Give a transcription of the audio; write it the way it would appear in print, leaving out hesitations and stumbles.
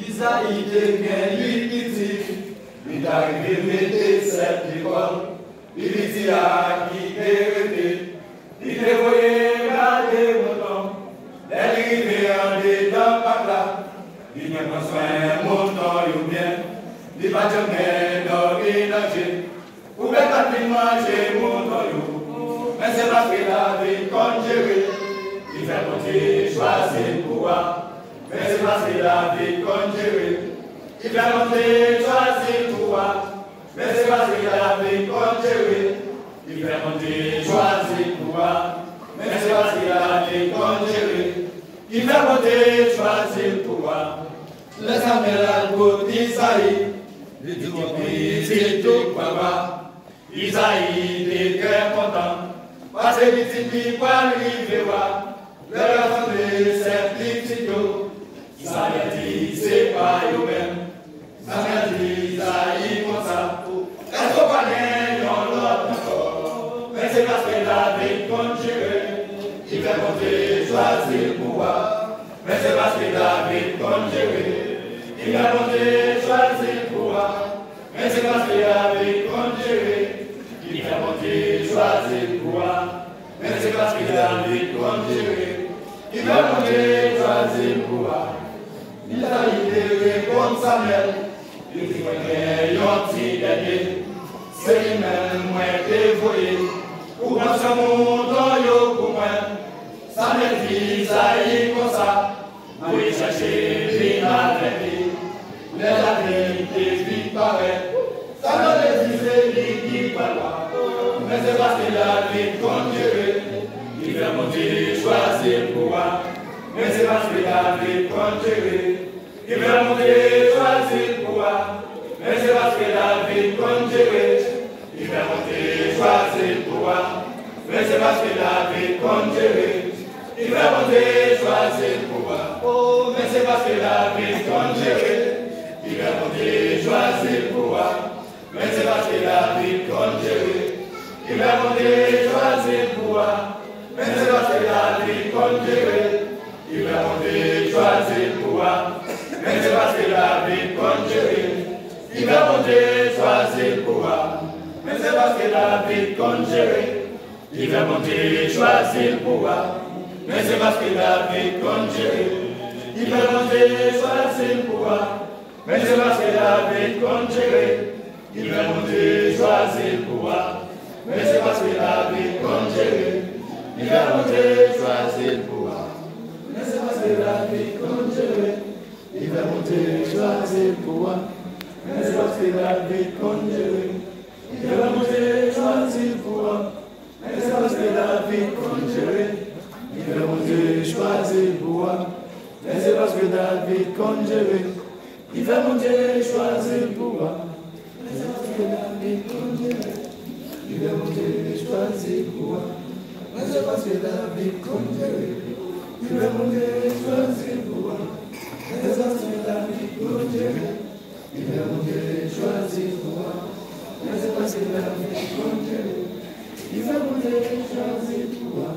Isaïe devient lui, il arrive mettre cette école, il dit à qui est il est voyé garder mon nom, les rivières dedans par là, il n'y a pas soin mon nom, il bien, il va jamais dormir danger, ou bien pas manger mon nom, mais c'est parce que la vie conjurée, il fait monter, choisir pouvoir, mais c'est parce que la vie conjurée, il fait monter, choisir pouvoir, mais c'est parce que la vie conjurée, il fait monter, choisir pouvoir, mais c'est parce que la vie conjurée, il fait monter, choisir pouvoir, les amis la goutte d'Isaïe, le tout c'est tout papa, Isaïe est très content, parce que petit pas arriver voir, le reste c'est petit tout, Isaïe dit c'est pas eux-mêmes, Isaïe dit Isaïe comme ça, est-ce qu'on va gagner l'autre encore, mais c'est parce que la vie conjurée, il fait monter, choisir pouvoir, mais c'est parce que la vie conjurée, il fait monter, choisir pouvoir, mais c'est parce que la vie conjurée, il fait monter, choisir pouvoir, mais c'est parce que la vie conjurée, il fait monter, choisir pouvoir. Il a idée comme Samuel, il dit qu'il y a un petit dernier, c'est lui-même moi dévoyé, pour moi ce monde pour moi, Samuel dit Isaïe comme ça, oui chercher bien avec lui, la vérité qui paraît, Samuel dit c'est lui qui parle, mais c'est parce que la vie conjurée, il fait monter, choisir pouvoir. Mais c'est parce que la vie conjurée, il fait monter, choisir pouvoir. Mais c'est parce que la vie conjurée, il fait monter, choisir pouvoir. Mais c'est parce que la vie conjurée, il fait monter, choisir pouvoir. Oh, mais c'est parce que la vie conjurée, il fait monter, choisir pouvoir. Mais c'est parce que la vie conjurée, il fait monter, choisir pouvoir. Mais c'est parce que la vie conjurée, il va monter, choisir pouvoir, mais c'est parce que la vie conjurée. Il va monter, choisir pouvoir, mais c'est parce que la vie conjurée. Il va monter, choisir pouvoir, mais c'est parce que la vie conjurée. Il va monter, choisir pouvoir, mais c'est parce que la vie conjurée. Il va monter, choisir pouvoir, mais c'est parce que la vie conjurée. Il va monter, choisir pouvoir. Mais c'est parce que la vie conjurée, il va monter, choisir pouvoir. Mais c'est parce que la vie conjurée, il va monter, choisir pouvoir. Mais c'est parce que la vie conjurée, il va monter, choisir pouvoir. Mais c'est parce que la vie conjurée, il va monter, choisir pouvoir. Mais c'est parce que la vie conjurée, il va monter, choisir pouvoir. Mais c'est parce que la vie conjurée, il va monter, choisir pouvoir. Mais c'est parce que la vie conjurée, il va monter, choisir pouvoir. Mais c'est parce que la vie conjurée, il va monter, choisir pouvoir.